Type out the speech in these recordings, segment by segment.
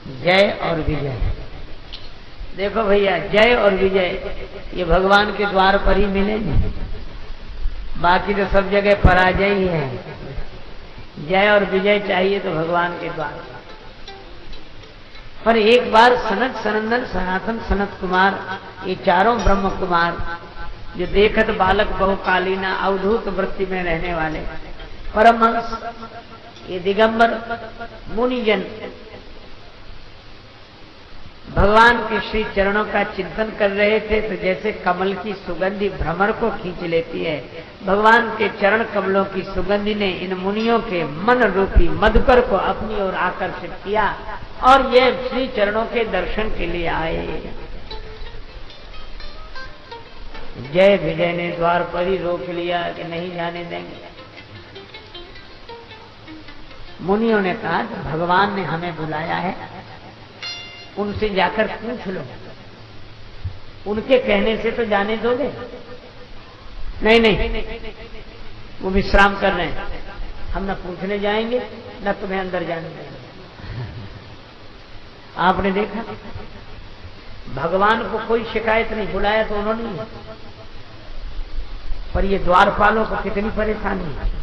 जय और विजय। देखो भैया, जय और विजय ये भगवान के द्वार पर ही मिलेंगे, बाकी तो सब जगह पराजय ही है। जय और विजय चाहिए तो भगवान के द्वार पर। एक बार सनत सनंदन सनातन सनत कुमार, ये चारों ब्रह्म कुमार जो देखत बालक बहुकालीना अवधूत वृत्ति में रहने वाले परमहंस, ये दिगंबर मुनिजन भगवान के श्री चरणों का चिंतन कर रहे थे। तो जैसे कमल की सुगंधी भ्रमर को खींच लेती है, भगवान के चरण कमलों की सुगंधी ने इन मुनियों के मन रूपी मधुकर को अपनी ओर आकर्षित किया और ये श्री चरणों के दर्शन के लिए आए। जय विजय ने द्वार पर ही रोक लिया कि नहीं जाने देंगे। मुनियों ने कहा भगवान ने हमें बुलाया है, उनसे जाकर पूछ लो, उनके कहने से तो जाने दोगे? नहीं नहीं, वो विश्राम कर रहे हैं, हम न पूछने जाएंगे न तुम्हें अंदर जाने देंगे। आपने देखा भगवान को कोई शिकायत नहीं, बुलाया तो उन्होंने नहीं, पर ये द्वारपालों को कितनी परेशानी है।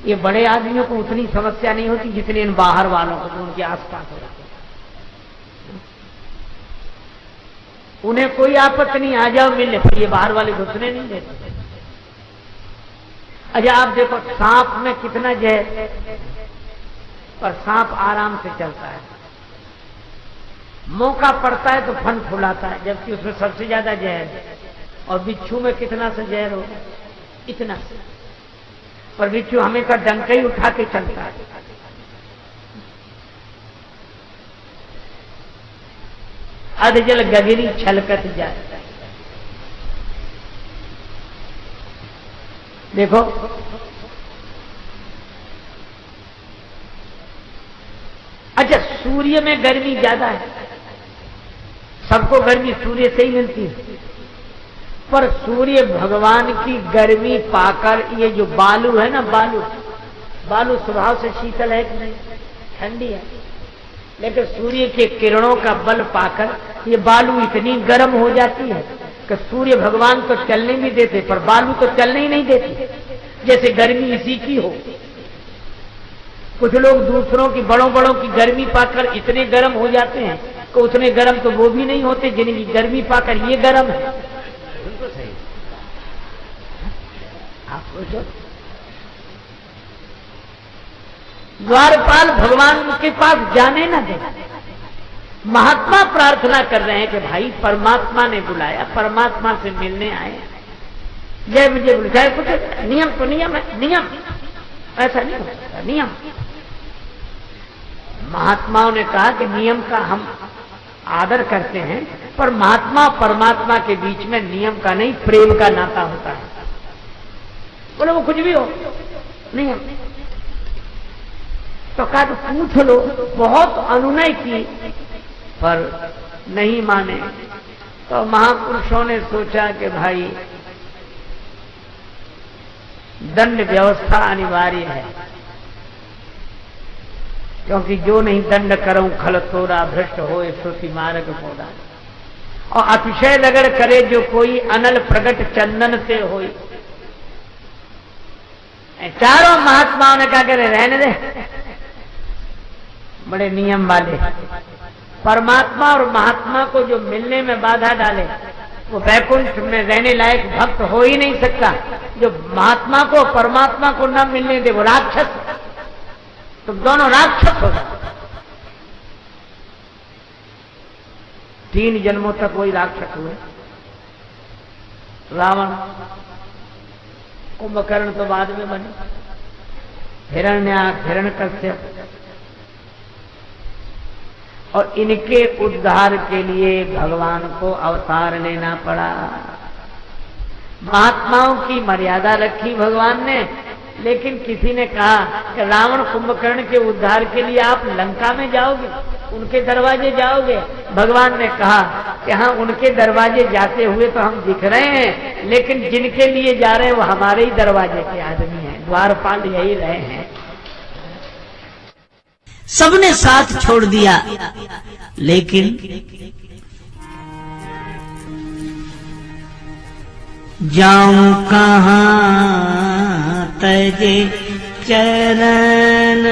ये बड़े आदमियों को उतनी समस्या नहीं होती जितनी इन बाहर वालों को जो उनके आसपास हो जाते। उन्हें कोई आपत्ति नहीं, आ जाओ मिलने, पर ये बाहर वाले घुसने नहीं देते। अच्छा आप देखो सांप में कितना जहर, पर सांप आराम से चलता है, मौका पड़ता है तो फन फुलाता है, जबकि उसमें सबसे ज्यादा जहर है। और बिच्छू में कितना सा जहर हो, इतना, पर बिच्छू हमेशा डंका ही उठा के चलता है। अधजल गगरी छलकत जाए। देखो अच्छा, सूर्य में गर्मी ज्यादा है, सबको गर्मी सूर्य से ही मिलती है, पर सूर्य भगवान की गर्मी पाकर, ये जो बालू है ना, बालू स्वभाव से शीतल है कि नहीं, ठंडी है, लेकिन सूर्य के किरणों का बल पाकर ये बालू इतनी गर्म हो जाती है कि सूर्य भगवान तो चलने भी देते, पर बालू तो चलने ही नहीं देती, जैसे गर्मी इसी की हो। कुछ लोग दूसरों की, बड़ों की गर्मी पाकर इतने गर्म हो जाते हैं कि उतने गर्म तो वो भी नहीं होते जिनकी गर्मी पाकर ये गर्म है। बिल्कुल सही, आप सोचो, द्वारपाल भगवान के पास जाने ना दे। महात्मा प्रार्थना कर रहे हैं कि भाई परमात्मा ने बुलाया, परमात्मा से मिलने आए, जय मुझे बुलाया। कुछ नियम तो नियम है, नियम ऐसा नहीं हो सकता, नियम। महात्माओं ने कहा कि नियम का हम आदर करते हैं, पर महात्मा परमात्मा के बीच में नियम का नहीं, प्रेम का नाता होता है। बोले वो कुछ भी हो, नियम। तो कहा तो पूछ लो, बहुत अनुनय की पर नहीं माने। तो महापुरुषों ने सोचा कि भाई दंड व्यवस्था अनिवार्य है, क्योंकि जो नहीं दंड करूं खल तोरा, भ्रष्ट होए श्रुति मार्ग मोरा। और अतिशय लगड़ करे जो कोई, अनल प्रगट चंदन से होई। चारों महात्माओं ने कहा करे रहने दे, बड़े नियम वाले। परमात्मा और महात्मा को जो मिलने में बाधा डाले वो वैकुंठ में रहने लायक भक्त हो ही नहीं सकता। जो महात्मा को परमात्मा को न मिलने दे वो राक्षस, तुम दोनों राक्षस हो जाओ। 3 जन्मों तक वही राक्षस हुए। रावण, कुंभकर्ण तो बाद में बने, हिरण्याक्ष, हिरण्यकश्यप, और इनके उद्धार के लिए भगवान को अवतार लेना पड़ा। महात्माओं की मर्यादा रखी भगवान ने, लेकिन किसी ने कहा कि रावण कुंभकर्ण के उद्धार के लिए आप लंका में जाओगे, उनके दरवाजे जाओगे। भगवान ने कहा कि हाँ, उनके दरवाजे जाते हुए तो हम दिख रहे हैं, लेकिन जिनके लिए जा रहे हैं वो हमारे ही दरवाजे के आदमी हैं, द्वारपाल यही रहे हैं। सबने साथ छोड़ दिया, लेकिन जाऊं कहां तजे चरण,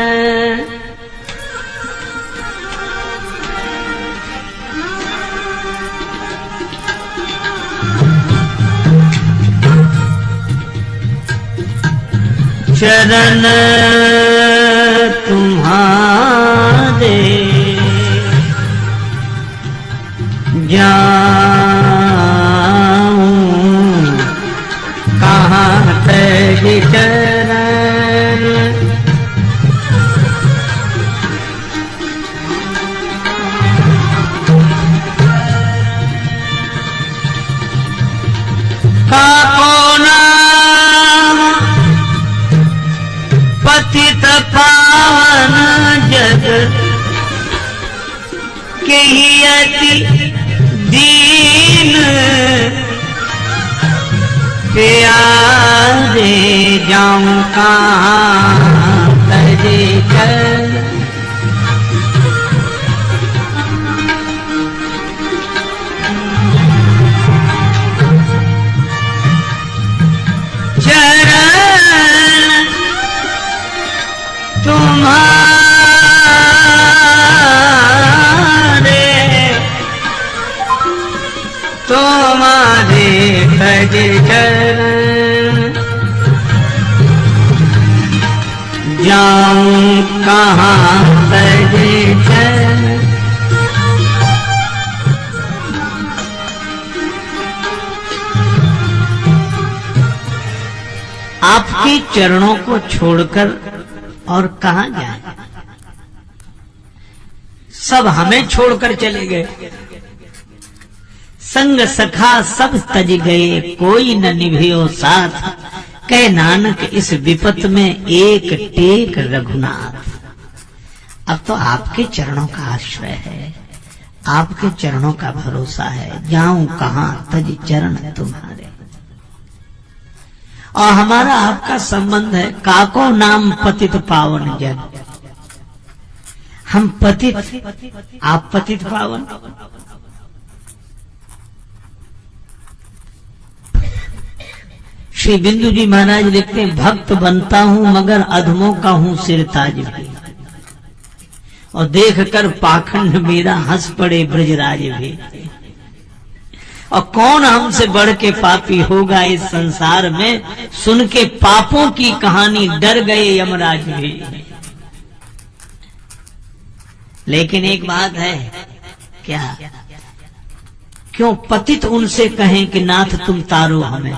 चरण तुम्हारे जाऊं कहाँ तज चरण, काको नाम पतित पावन जग के ही अति दीन प्यारे, जाऊं कहाँ तजे चरण, चरण तुम्हारे तज चरण, जाऊं कहाँ तज चरण, आपके चरणों को छोड़कर और कहां जाए, सब हमें छोड़कर चले गए, संग सखा सब तज गए, कोई न निभियो साथ, कह नानक इस विपत में एक टेक रघुनाथ। अब तो आपके चरणों का आश्रय है, आपके चरणों का भरोसा है, जाऊं कहां तज चरण तुम्हारे। और हमारा आपका संबंध है, काको नाम पतित पावन जन, हम पतित, आप पतित पावन। श्री बिंदु जी महाराज लिखते हैं, भक्त बनता हूं मगर अधमों का हूं सिरताज भी, और देखकर पाखंड मेरा हंस पड़े ब्रजराज भी। और कौन हमसे बढ़ के पापी होगा इस संसार में, सुन के पापों की कहानी डर गए यमराज भी। लेकिन एक बात है, क्या क्यों पतित उनसे कहें कि नाथ तुम तारो हमें,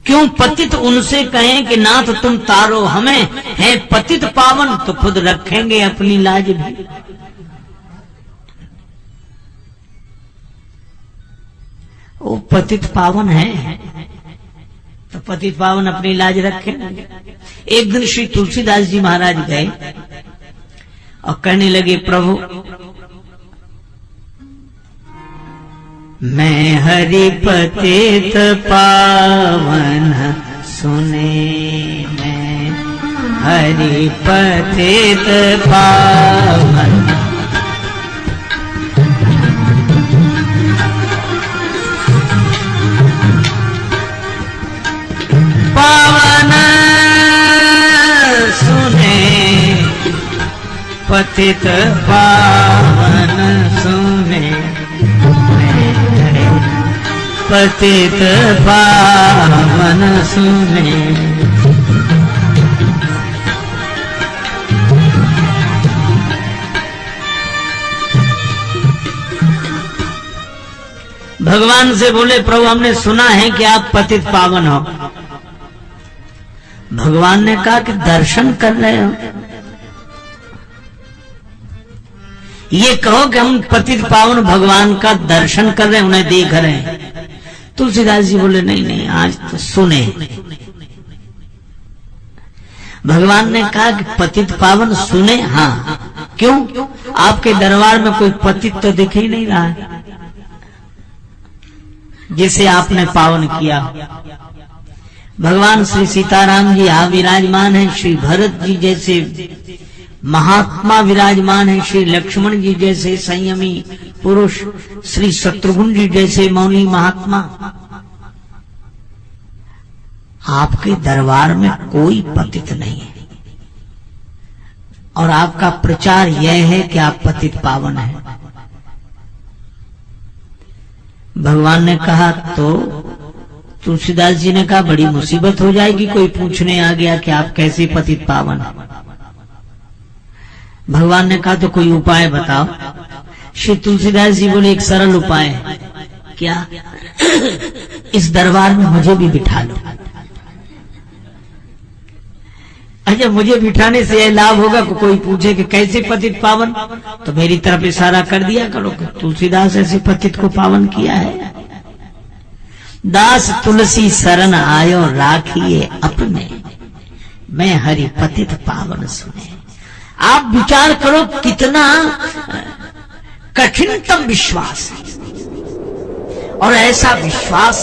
क्यों पतित उनसे कहें कि नाथ तुम तारो हमें, है पतित पावन तो खुद रखेंगे अपनी लाज भी। वो पतित पावन है तो पतित पावन अपनी लाज रखे। एक दिन श्री तुलसीदास जी महाराज गए और कहने लगे, प्रभु मैं हरि पतित पावन सुने, मैं हरि पतित पावन, पावन सुने पतित पावन सुने, पतित पावन सुने। भगवान से बोले, प्रभु हमने सुना है कि आप पतित पावन हो। भगवान ने कहा कि दर्शन कर रहे हो, ये कहो कि हम पतित पावन भगवान का दर्शन कर रहे हैं, उन्हें देख रहे हैं। तुलसीदास जी बोले, नहीं नहीं, आज तो सुने। भगवान ने कहा कि पतित पावन सुने, हाँ क्यों, आपके दरबार में कोई पतित तो दिख ही नहीं रहा है जिसे आपने पावन किया। भगवान श्री सीताराम जी यहाँ विराजमान हैं, श्री भरत जी जैसे महात्मा विराजमान है, श्री लक्ष्मण जी जैसे संयमी पुरुष, श्री शत्रुघ्न जी जैसे मौनी महात्मा। आपके दरबार में कोई पतित नहीं है और आपका प्रचार यह है कि आप पतित पावन हैं। भगवान ने कहा तो तुलसीदास जी ने कहा बड़ी मुसीबत हो जाएगी, कोई पूछने आ गया कि आप कैसे पतित पावन हैं। भगवान ने कहा तो कोई उपाय बताओ। श्री तुलसीदास जी बोले एक सरल उपाय है। क्या? इस दरबार में मुझे भी बिठा लो। अच्छा, मुझे बिठाने से यह लाभ होगा कि कोई पूछे कि कैसे पतित पावन, तो मेरी तरफ इशारा कर दिया करो कि तुलसीदास ऐसे पतित को पावन किया है। दास तुलसी शरण आयो राखिए अपने, मैं हरि पतित पावन सुने। आप विचार करो कितना कठिनतम विश्वास है, और ऐसा विश्वास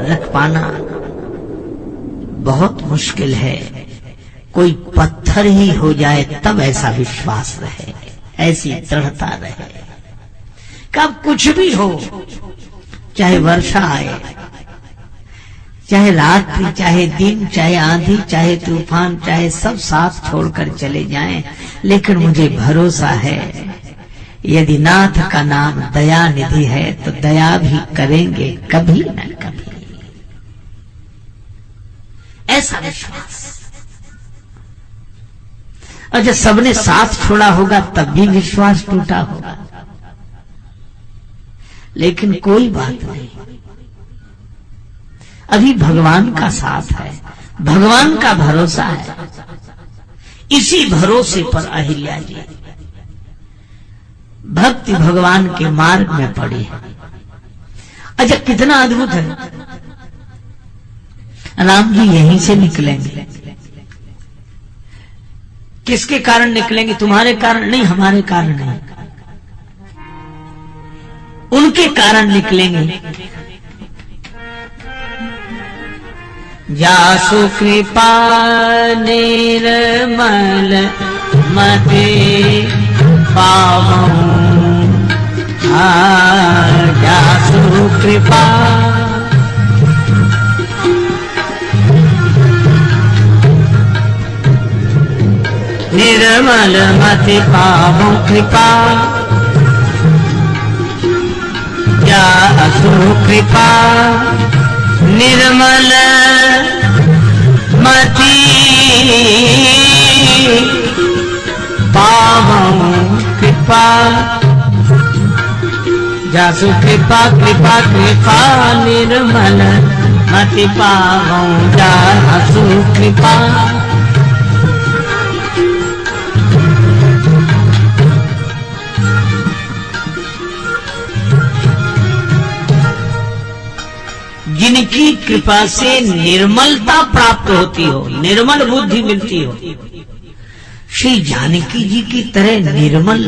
रख पाना बहुत मुश्किल है। कोई पत्थर ही हो जाए तब ऐसा विश्वास रहे, ऐसी दृढ़ता रहे। कब कुछ भी हो, चाहे वर्षा आए, चाहे रात्रि, चाहे दिन, चाहे आंधी, चाहे तूफान, चाहे सब साथ छोड़कर चले जाएं, लेकिन मुझे भरोसा है यदि नाथ का नाम दया निधि है तो दया भी करेंगे कभी न कभी। ऐसा विश्वास। और जब सबने साथ छोड़ा होगा तब भी विश्वास टूटा होगा, लेकिन कोई बात नहीं, अभी भगवान का साथ है, भगवान का भरोसा है। इसी भरोसे पर अहिल्या जी भक्ति भगवान के मार्ग में पड़ी है। अच्छा, कितना अद्भुत है। राम जी यहीं से निकलेंगे। किसके कारण निकलेंगे? तुम्हारे कारण नहीं, हमारे कारण नहीं, उनके कारण निकलेंगे। जासु कृपा निर्मल मते पावऊं, जासु कृपा निर्मल मति पावों कृपा, जासु कृपा निर्मल मति पावों कृपा, जासु कृपा कृपा कृपा निर्मल मति पावों, जासु कृपा। जिनकी कृपा से निर्मलता प्राप्त होती हो, निर्मल बुद्धि मिलती हो, श्री जानकी जी की तरह निर्मल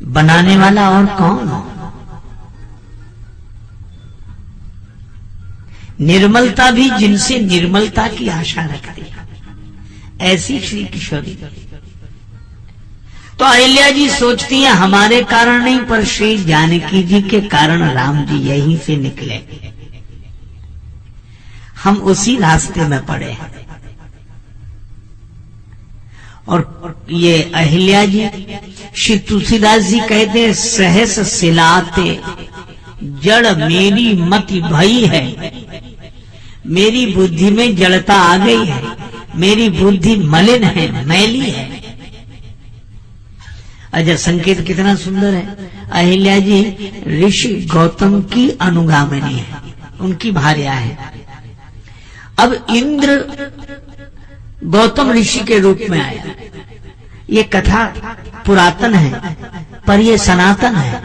बनाने वाला और कौन हो? निर्मलता भी जिनसे निर्मलता की आशा रखती है, ऐसी श्री किशोरी। तो अहिल्या जी सोचती हैं हमारे कारण नहीं, पर श्री जानकी जी के कारण राम जी यहीं से निकले, हम उसी रास्ते में पड़े हैं। और ये अहिल्या जी, श्री तुलसीदास जी कहते हैं सहस सिलाते जड़ मेरी मति भई है, मेरी बुद्धि में जड़ता आ गई है, मेरी बुद्धि मलिन है, मैली है। अच्छा, संकेत कितना सुंदर है। अहिल्या जी ऋषि गौतम की अनुगामिनी है, उनकी भार्या है। अब इंद्र गौतम ऋषि के रूप में आया। ये कथा पुरातन है, पर ये सनातन है।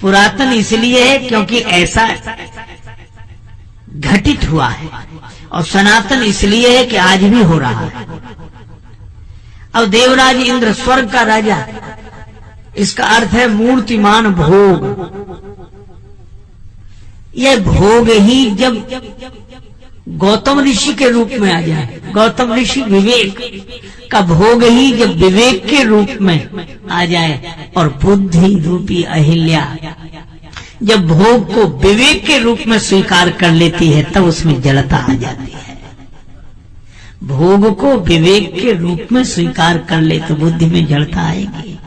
पुरातन इसलिए है क्योंकि ऐसा घटित हुआ है, और सनातन इसलिए है कि आज भी हो रहा है। अब देवराज इंद्र स्वर्ग का राजा, इसका अर्थ है मूर्तिमान भोग। यह भोग ही जब गौतम ऋषि के रूप में आ जाए। गौतम ऋषि विवेक का भोग ही जब विवेक के रूप में आ जाए और बुद्धि रूपी अहिल्या जब भोग को विवेक के रूप में स्वीकार कर लेती है तब उसमें जड़ता आ जाती है। भोग को विवेक के रूप में स्वीकार कर ले तो बुद्धि में जड़ता आएगी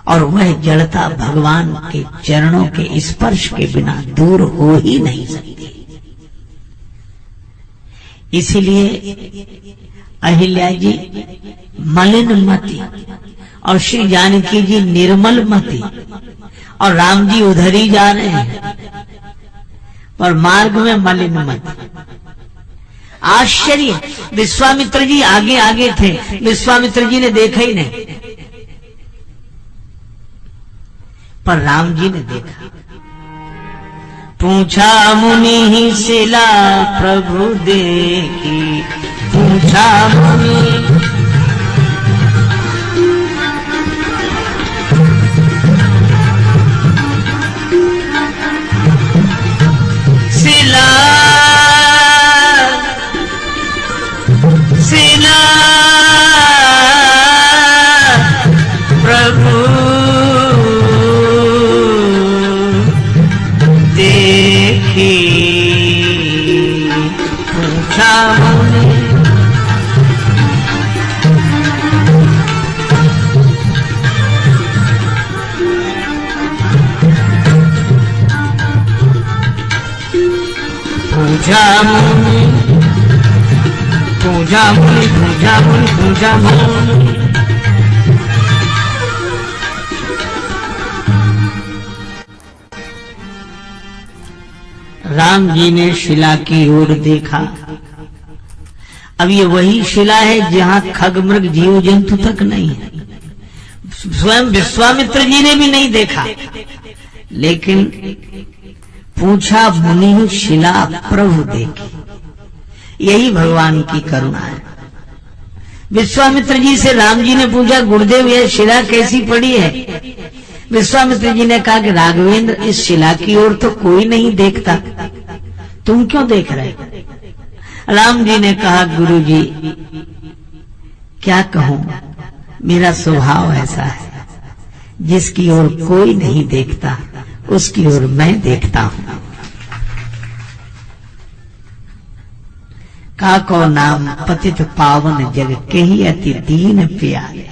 और वह जड़ता भगवान के चरणों के स्पर्श के बिना दूर हो ही नहीं सकती। इसलिए अहिल्या जी मलिन मति और श्री जानकी जी निर्मल मति और राम जी उधर ही जा रहे हैं पर मार्ग में मलिन मति। आश्चर्य, विश्वामित्र जी आगे आगे थे, विश्वामित्र जी ने देखा ही नहीं पर राम जी ने देखा। पूछा मुनि ही शिला प्रभु देखी, पूछा मुनि शिला शिला प्रभु देखी, पूछा मुनि पूछा मुनि पूछा मुनि पूछा मुनि पूछा मुनि। राम जी ने शिला की ओर देखा। अब ये वही शिला है जहां खगमृग जीव जंतु तक नहीं है। स्वयं विश्वामित्र जी ने भी नहीं देखा, लेकिन पूछा मुनि शिला प्रभु देखी। यही भगवान की करुणा है। विश्वामित्र जी से राम जी ने पूछा, गुरुदेव यह शिला कैसी पड़ी है? विश्वामित्र जी ने कहा कि राघवेंद्र इस शिला की ओर तो कोई नहीं देखता, तुम क्यों देख रहे? राम जी ने कहा, गुरु जी क्या कहूं, मेरा स्वभाव ऐसा है, जिसकी ओर कोई नहीं देखता उसकी ओर मैं देखता हूं। काको नाम पतित पावन जग के ही अति दीन प्यारे,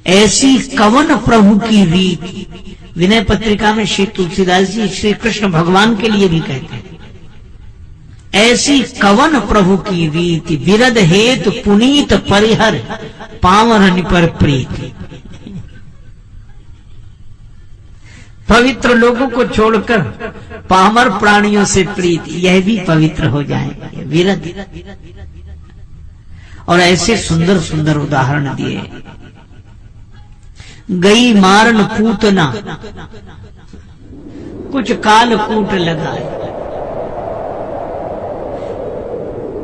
ऐसी कवन प्रभु की रीत। विनय पत्रिका में श्री तुलसीदास जी श्री कृष्ण भगवान के लिए भी कहते हैं, ऐसी कवन प्रभु की रीति, विरद हेतु पुनीत परिहर पावन पर प्रीति। पवित्र लोगों को छोड़कर पामर प्राणियों से प्रीति, यह भी पवित्र हो जाएंगे। विरद। और ऐसे सुंदर सुंदर उदाहरण दिए। गई मारन पूतना कुछ काल कूट लगाए।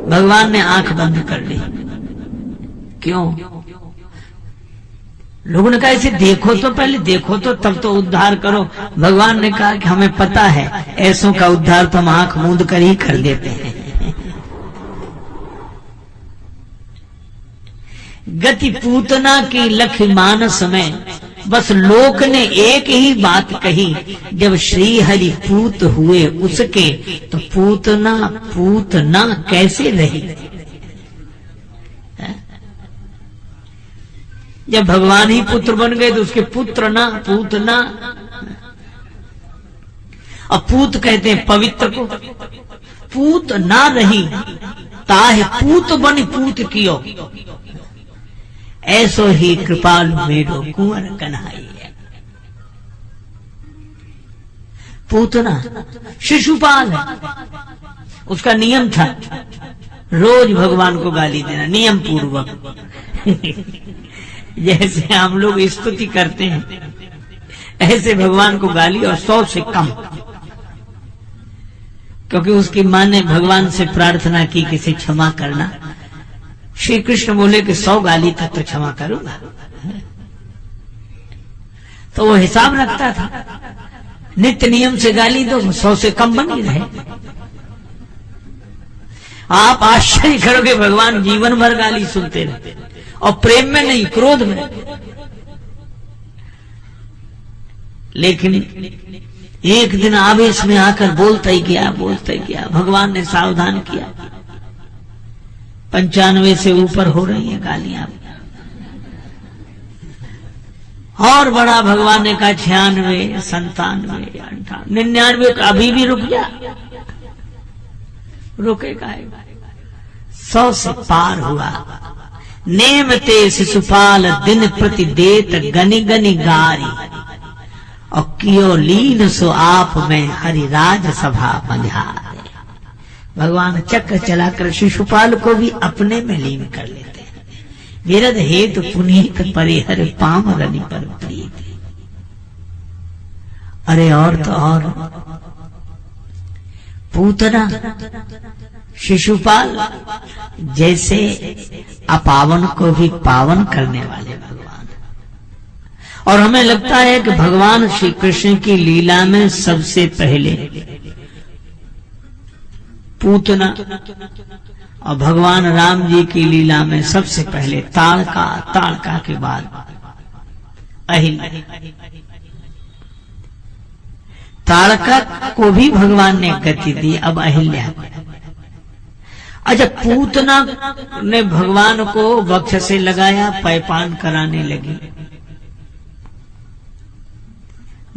भगवान ने आंख बंद कर ली। क्यों? लोगों ने कहा इसे देखो तो, पहले देखो तो तब तो उद्धार करो। भगवान ने कहा कि हमें पता है ऐसों का उद्धार तो हम आंख मूंद कर ही कर देते हैं। गति पूतना की लख मानस में बस लोक ने एक ही बात कही, जब श्री हरि पूत हुए उसके तो पूतना पूतना कैसे रही। जब भगवान ही पुत्र बन गए तो उसके पुत्र ना पूतना। अब पूत कहते हैं पवित्र को, पूत ना रही ताहे पूत बन पूत कियो, ऐसो ही कृपालु मेढो कुंवर कन्हैया। पूतना शिशुपाल है, उसका नियम था रोज भगवान को गाली देना, नियम पूर्वक। जैसे हम लोग स्तुति करते हैं ऐसे भगवान को गाली, और 100 से कम, क्योंकि उसकी मां ने भगवान से प्रार्थना की कि इसे क्षमा करना। श्री कृष्ण बोले कि 100 गाली तक तो क्षमा करूंगा। तो वो हिसाब रखता था नित्य नियम से गाली दो, 100 से कम बनी रहे। आप आश्चर्य करोगे, भगवान जीवन भर गाली सुनते रहते, और प्रेम में नहीं, क्रोध में। लेकिन एक दिन आवेश में आकर बोलता ही गया। भगवान ने सावधान किया, 95 से ऊपर हो रही है गालियां। और बड़ा भगवान ने कहा 96, 97, 98, 99, अभी भी रुक जा। रुकेगा, 100 से पार हुआ। नेमते शिशुपाल दिन प्रति देत गनि गनि गारी, और कियो लीन सो आप में हरिराज सभा बंधारे। भगवान चक्र चलाकर शिशुपाल को भी अपने में लीन कर लेते हैं। विरध हेतु पुनीत परिहर पामरनि पर प्रीति। अरे और तो और, पूतना शिशुपाल जैसे अपावन को भी पावन करने वाले भगवान। और हमें लगता है कि भगवान श्री कृष्ण की लीला में सबसे पहले पूतना, और भगवान राम जी की लीला में सबसे पहले ताड़का के बाद अहिल्या। ताड़का को भी भगवान ने गति दी, अब अहिल्या को। अच्छा, पूतना ने भगवान को वक्ष से लगाया, पैपान कराने लगी।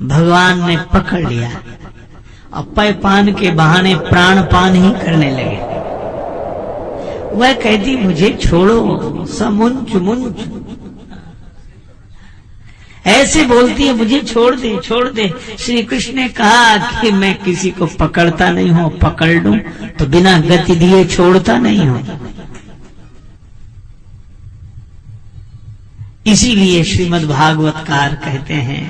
भगवान ने पकड़ लिया और पैपान के बहाने प्राणपान ही करने लगे। वह कहती मुझे छोड़ो, समुंच मुंच ऐसे बोलती है, मुझे छोड़ दे। श्री कृष्ण ने कहा कि मैं किसी को पकड़ता नहीं हूं, पकड़ लूं तो बिना गति दिए छोड़ता नहीं हूं। इसीलिए श्रीमद् भागवतकार कहते हैं,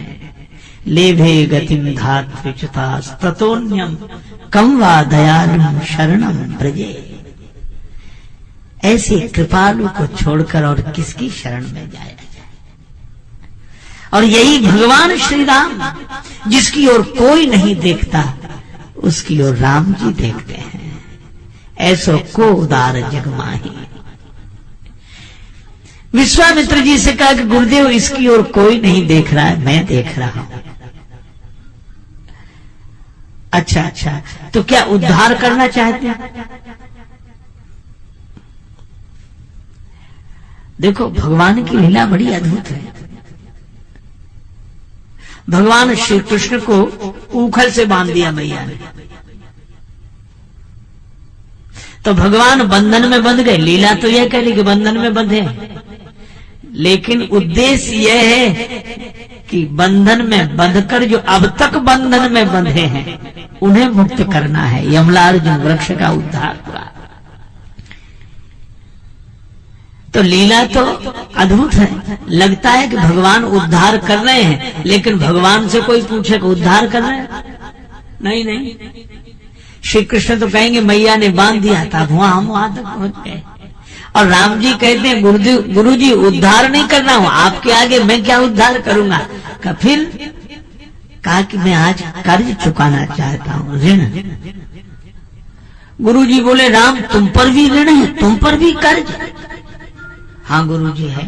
लेभे गतिम धात्विचता ततोन्यम कम वा दयालुम शरणम ब्रजे। ऐसे कृपालु को छोड़कर और किसकी शरण में जाया जाए। और यही भगवान श्री राम, जिसकी ओर कोई नहीं देखता, उसकी ओर राम जी देखते हैं। ऐसो को उदार जगमाही। विश्वामित्र जी से कहा कि गुरुदेव, इसकी ओर कोई नहीं देख रहा है, मैं देख रहा हूं। अच्छा, तो क्या उद्धार करना चाहते हैं? देखो, भगवान की लीला बड़ी अद्भुत है। भगवान श्री कृष्ण को ऊखल से बांध दिया मैया ने, तो भगवान बंधन में बंध गए। लीला तो यह कह रही कि बंधन में बंधे, लेकिन उद्देश्य यह है कि बंधन में बंधकर जो अब तक बंधन में बंधे हैं उन्हें मुक्त करना है। यमलार्जुन वृक्ष का उद्धार हुआ। तो लीला तो अद्भुत है। लगता है कि भगवान उद्धार कर रहे हैं, लेकिन भगवान से कोई पूछे कि उद्धार कर रहे हैं? नहीं। श्री कृष्ण तो कहेंगे मैया ने बांध दिया था, हम वहां तक पहुंच गए। और राम जी कहते हैं गुरु जी उद्धार नहीं करना हूं, आपके आगे मैं क्या उद्धार करूंगा। फिर कहा कि मैं आज कर्ज चुकाना चाहता हूं, ऋण। गुरु जी बोले राम तुम पर भी ऋण है, तुम पर भी कर्ज। हाँ गुरु जी है।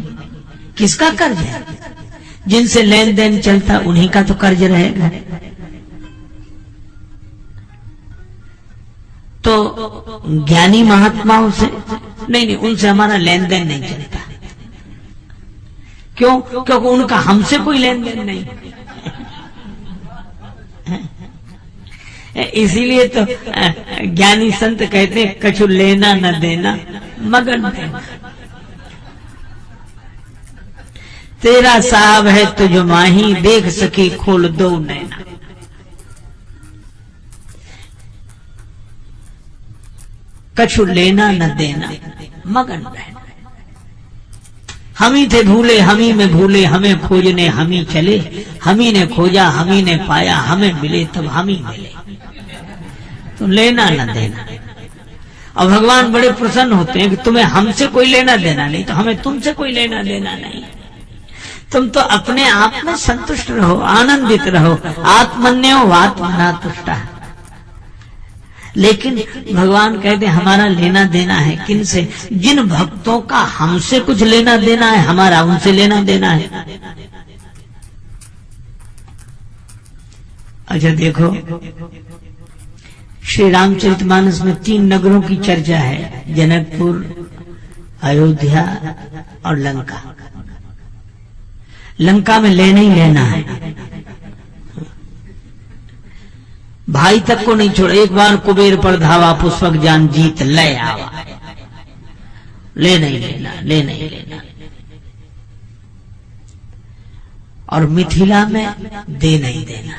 किसका कर्ज है? जिनसे लेन देन चलता उन्हीं का तो कर्ज रहेगा। तो ज्ञानी महात्माओं से नहीं, उनसे हमारा लेन देन नहीं चलता। क्यों? क्योंकि उनका हमसे कोई लेन देन नहीं। इसीलिए तो ज्ञानी संत कहते हैं कछु लेना न देना मगन देना। तेरा साहब है तुझ माही, देख सकी खोल दो नैना। कछु लेना न देना मगन रहना। हम ही थे भूले, हम ही में भूले, हमें खोजने हम ही चले। हम ही ने खोजा, हम ही ने पाया, हमें मिले तब हम ही मिले। तो लेना न देना। और भगवान बड़े प्रसन्न होते हैं कि तुम्हें हमसे कोई लेना देना नहीं, तो हमें तुमसे कोई लेना देना नहीं। तुम तो अपने आप में संतुष्ट रहो, आनंदित रहो। आत्मन्यो वात्मना तुष्टा। लेकिन भगवान कहते हमारा लेना देना है किनसे? जिन भक्तों का हमसे कुछ लेना देना है, हमारा उनसे लेना देना है। अच्छा देखो, श्री रामचरितमानस में 3 नगरों की चर्चा है, जनकपुर, अयोध्या और लंका। लंका में लेना ही लेना है, भाई तक को नहीं छोड़ा। एक बार कुबेर पर धावा, पुष्पक जान जीत ले आवा। ले नहीं लेना, ले नहीं लेना। और मिथिला में दे नहीं देना।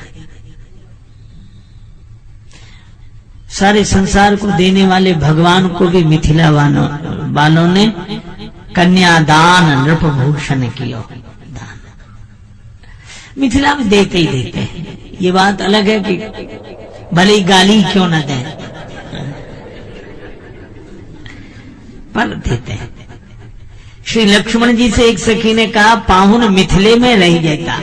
सारे संसार को देने वाले भगवान को भी मिथिला वालों ने कन्यादान नृपभूषण किया दान। मिथिला में देते ही देते हैं। ये बात अलग है कि भले ही गाली क्यों न दें, पर देते हैं। श्री लक्ष्मण जी से एक सखी ने कहा, पाहुन मिथिले में रह जाता,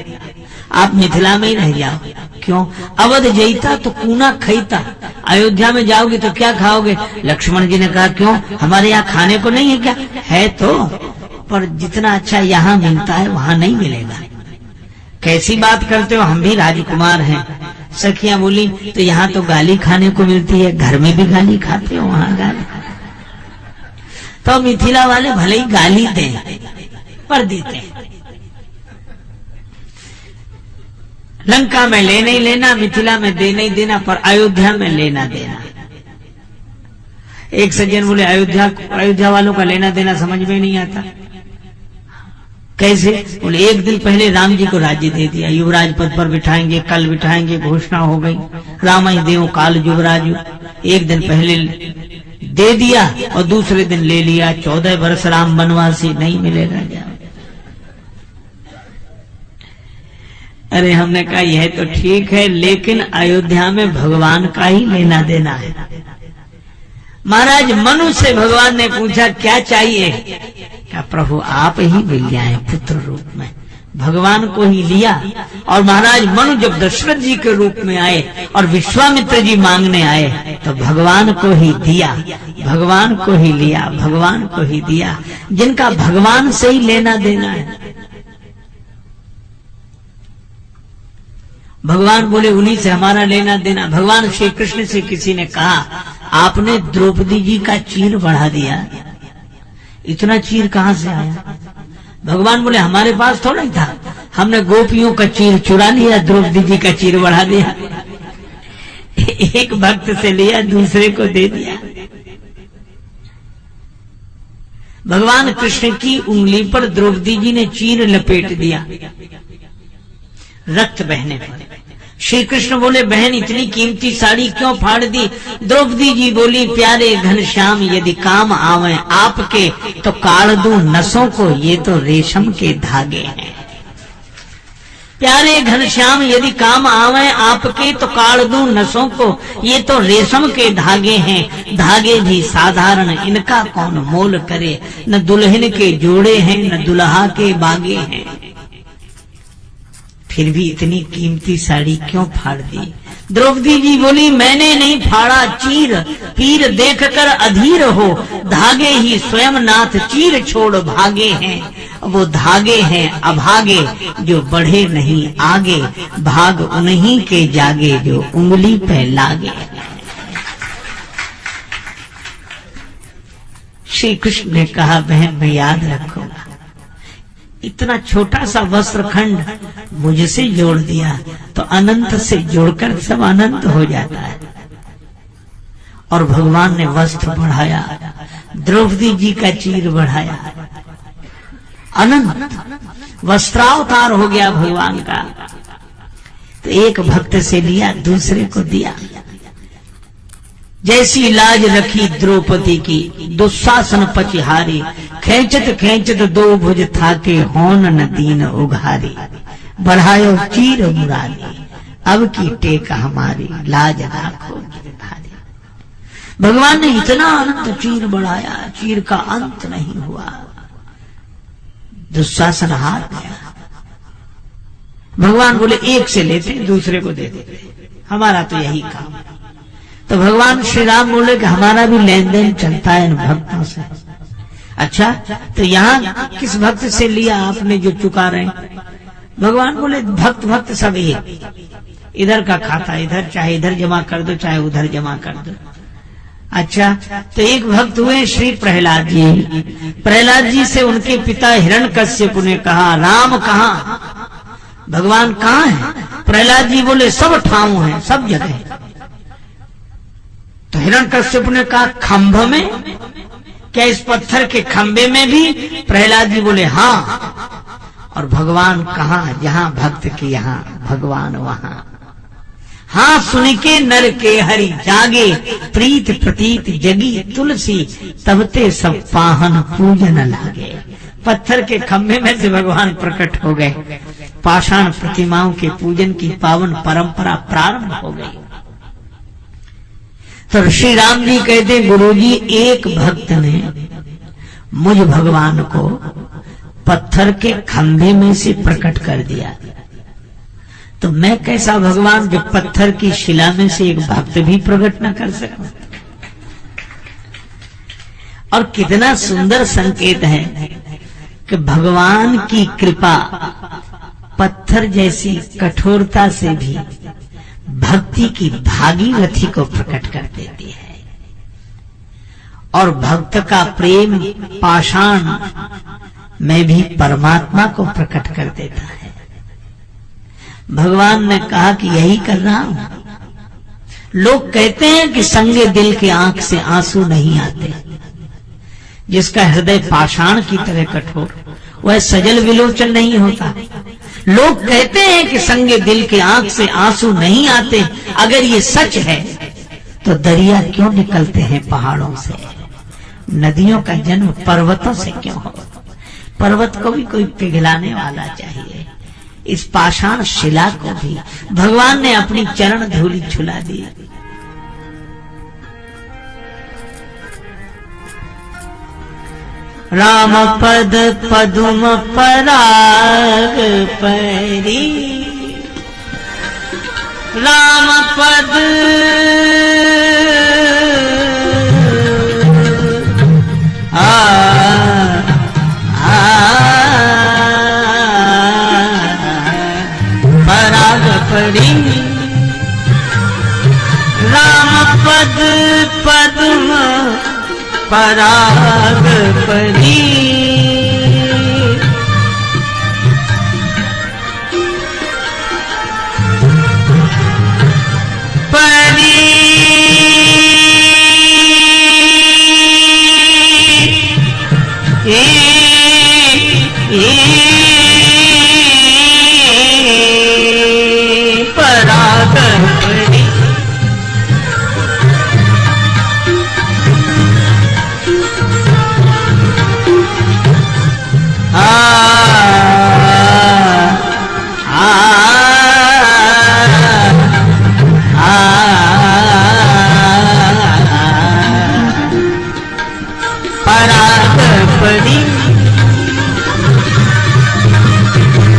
आप मिथिला में ही रह जाओ। क्यों? अवध जईता तो कूना खईता, अयोध्या में जाओगे तो क्या खाओगे? लक्ष्मण जी ने कहा, क्यों, हमारे यहाँ खाने को नहीं है क्या? है तो, पर जितना अच्छा यहाँ मिलता है वहाँ नहीं मिलेगा। कैसी बात करते हो, हम भी राजकुमार हैं। सखियां बोली, तो यहाँ तो गाली खाने को मिलती है, घर में भी गाली खाते हो, वहाँ गाली। तो मिथिला वाले भले ही गाली दें, पर देते हैं। लंका में ले नहीं लेना, मिथिला में दे नहीं देना, पर अयोध्या में लेना देना। एक सज्जन बोले, अयोध्या वालों का लेना देना समझ में नहीं आता। कैसे? बोले, एक दिन पहले राम जी को राज्य दे दिया, युवराज पद पर बिठाएंगे, कल बिठाएंगे, घोषणा हो गई, राम ही देव काल युवराज। एक दिन पहले दे दिया और दूसरे दिन ले लिया। 14 वर्ष राम वनवासी, नहीं मिलेगा क्या? अरे हमने कहा यह तो ठीक है, लेकिन अयोध्या में भगवान का ही लेना देना है। महाराज मनु से भगवान ने पूछा, क्या चाहिए? क्या प्रभु आप ही मिल जाए पुत्र रूप में। भगवान को ही लिया। और महाराज मनु जब दशरथ जी के रूप में आए और विश्वामित्र जी मांगने आए तो भगवान को ही दिया, भगवान को ही लिया, भगवान को ही दिया। जिनका भगवान से ही लेना देना है, भगवान बोले उन्हीं से हमारा लेना देना। भगवान श्री कृष्ण से किसी ने कहा, आपने द्रौपदी जी का चीर बढ़ा दिया, इतना चीर कहां से आया? भगवान बोले हमारे पास थोड़ा ही था, हमने गोपियों का चीर चुरा लिया, द्रौपदी जी का चीर बढ़ा दिया। एक भक्त से लिया, दूसरे को दे दिया। भगवान कृष्ण की उंगली पर द्रौपदी जी ने चीर लपेट दिया, रक्त बहने पर। श्री कृष्ण बोले, बहन इतनी कीमती साड़ी क्यों फाड़ दी? द्रौपदी जी बोली, प्यारे घनश्याम यदि काम आवे आपके तो काढ़ दूं नसों को, ये तो रेशम के धागे हैं। प्यारे घनश्याम यदि काम आवे आपके तो काढ़ दूं नसों को, ये तो रेशम के धागे हैं। धागे भी साधारण, इनका कौन मोल करे। न दुल्हन के जोड़े हैं, न दुल्हा के बागे हैं। फिर भी इतनी कीमती साड़ी क्यों फाड़ दी? द्रौपदी जी बोली, मैंने नहीं फाड़ा चीर, पीर देखकर अधीर हो। धागे ही स्वयं नाथ चीर छोड़ भागे हैं। वो धागे हैं अभागे जो बढ़े नहीं आगे, भाग उन्हीं के जागे जो उंगली पे लागे। श्री कृष्ण ने कहा, बहन मैं याद रखूंगा। इतना छोटा सा वस्त्र खंड मुझसे जोड़ दिया तो अनंत से जोड़कर सब अनंत हो जाता है। और भगवान ने वस्त्र बढ़ाया, द्रौपदी जी का चीर बढ़ाया, अनंत वस्त्रावतार हो गया भगवान का। तो एक भक्त से लिया, दूसरे को दिया। जैसी लाज रखी द्रौपदी की दुशासन पचिहारी, खेचत खेचत दो भुज थाके होन न दीन उघारी। बढ़ायो चीर मुरारी, अब की टेक हमारी, लाज राखो गिरधारी। भगवान ने इतना अनंत चीर बढ़ाया, चीर का अंत नहीं हुआ। दुशासन हार गया। भगवान बोले एक से लेते दूसरे को दे देते, हमारा तो यही काम है। तो भगवान श्री राम बोले कि हमारा भी लेन देन चलता है इन भक्तों से। अच्छा, तो यहाँ किस भक्त से लिया आपने जो चुका रहे हैं? भगवान बोले भक्त भक्त सब एक, इधर का खाता इधर, चाहे इधर जमा कर दो चाहे उधर जमा कर दो। अच्छा, तो एक भक्त हुए श्री प्रहलाद जी। प्रहलाद जी से उनके पिता हिरण्यकश्यप ने कहा, राम कहाँ, भगवान कहाँ है? प्रहलाद जी बोले सब ठाव है, सब जगह। तो हिरण्यकश्यप ने कहा खंभ में, क्या इस पत्थर के खंभे में भी? प्रहलाद जी बोले हाँ। और भगवान कहाँ? जहाँ भक्त के यहाँ भगवान वहाँ। हाँ सुन के नर के हरि जागे, प्रीत प्रतीत जगी तुलसी, तबते सब पाहन पूजन लागे। पत्थर के खंभे में से भगवान प्रकट हो गए, पाषाण प्रतिमाओं के पूजन की पावन परंपरा प्रारंभ हो गई। तो श्री राम जी कहते, गुरुजी एक भक्त ने मुझ भगवान को पत्थर के खंभे में से प्रकट कर दिया, तो मैं कैसा भगवान जो पत्थर की शिला में से एक भक्त भी प्रकट न कर सकूं? और कितना सुंदर संकेत है कि भगवान की कृपा पत्थर जैसी कठोरता से भी भक्ति की भागीरथी को प्रकट कर देती है, और भक्त का प्रेम पाषाण में भी परमात्मा को प्रकट कर देता है। भगवान ने कहा कि यही कर रहा हूं। लोग कहते हैं कि संगे दिल के आंख से आंसू नहीं आते, जिसका हृदय पाषाण की तरह कठोर वह सजल विलोचन नहीं होता। लोग कहते हैं कि संगे दिल के आंख से आंसू नहीं आते। अगर ये सच है तो दरिया क्यों निकलते हैं पहाड़ों से? नदियों का जन्म पर्वतों से क्यों हो? पर्वत को भी कोई पिघलाने वाला चाहिए। इस पाषाण शिला को भी भगवान ने अपनी चरण धूलि झुला दी। राम पद पदुम पराग परी, राम पद पराग परी, राम पद पद्म पराग परी, परी पराग परी, पराग परी,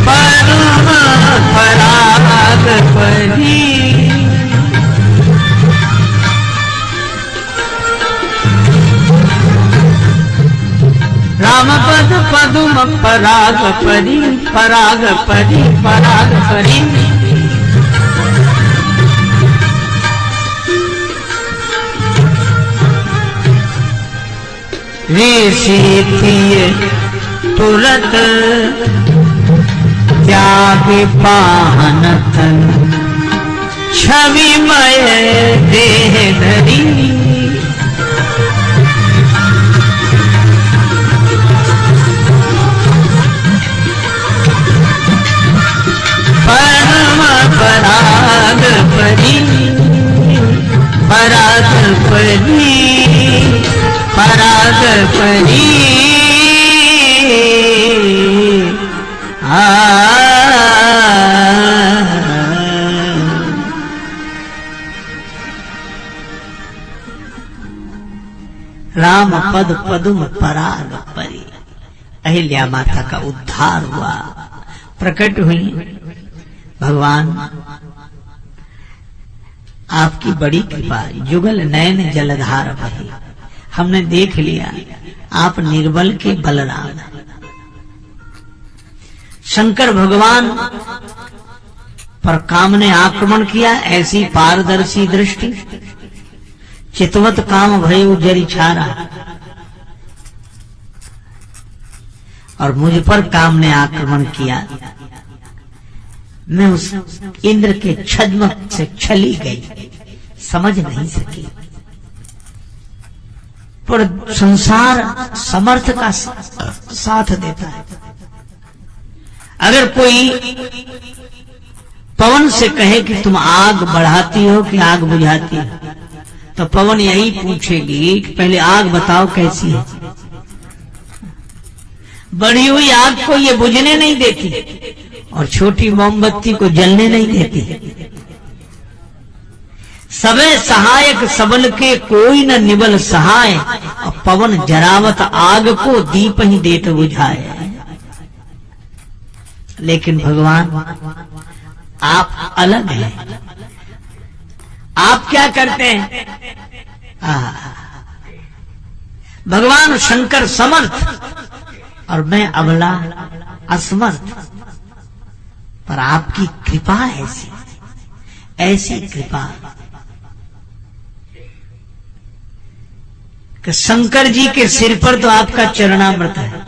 पद्म पराग परी, राम पद पद्म पराग परी, पराग परी, पराग परी, ऋषि प्रिय तुरत त्याग पाहन तन, छविमय देह धरी, परम पराग परी, पराग परी, पराग परी, राम पद पदुम पराग परी। अहिल्या माता का उद्धार हुआ, प्रकट हुई। भगवान आपकी बड़ी कृपा, जुगल नयन जलधार बही, हमने देख लिया आप निर्बल के बलराम। शंकर भगवान पर काम ने आक्रमण किया, ऐसी पारदर्शी दृष्टि, चितवत काम भय जरी छारा, और मुझ पर काम ने आक्रमण किया। मैं उस इंद्र के छद्म से छली गई, समझ नहीं सकी। पर संसार समर्थ का साथ देता है। अगर कोई पवन से कहे कि तुम आग बढ़ाती हो कि आग बुझाती हो, तो पवन यही पूछेगी कि पहले आग बताओ कैसी है। बढ़ी हुई आग को ये बुझने नहीं देती और छोटी मोमबत्ती को जलने नहीं देती। सबे सहायक सबल के कोई न निबल सहाय, और पवन जरावत आग को दीप ही देत बुझाए। लेकिन भगवान आप अलग हैं। आप क्या करते हैं? भगवान शंकर समर्थ और मैं अबला असमर्थ, पर आपकी कृपा ऐसी, ऐसी कृपा कि शंकर जी के सिर पर तो आपका चरणामृत है।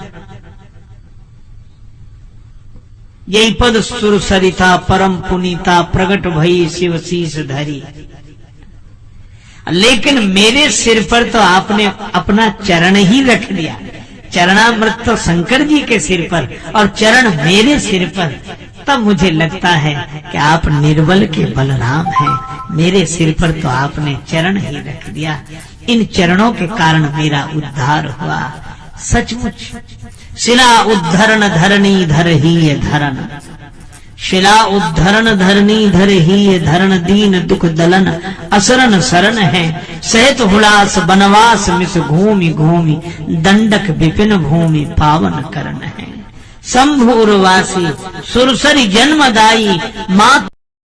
यही पद सुर सरिता परम पुनीता, प्रगट भई शिव शीस धरी। लेकिन मेरे सिर पर तो आपने अपना चरण ही रख दिया। चरणामृत तो शंकर जी के सिर पर और चरण मेरे सिर पर। तब मुझे लगता है कि आप निर्बल के बलराम हैं। मेरे सिर पर तो आपने चरण ही रख दिया। इन चरणों के कारण मेरा उद्धार हुआ। सचमुच शिला उद्धरण धरणी धर ही ये धरण, शिला उद्धरण धरणी धर ही ये धरण, दीन दुख दलन असरण शरण है। सहित हुलास बनवास मिस घूमि घूमि, दंडक विपिन भूमि पावन करण है। शंभुरवासी सुरसरी जन्मदायी, मात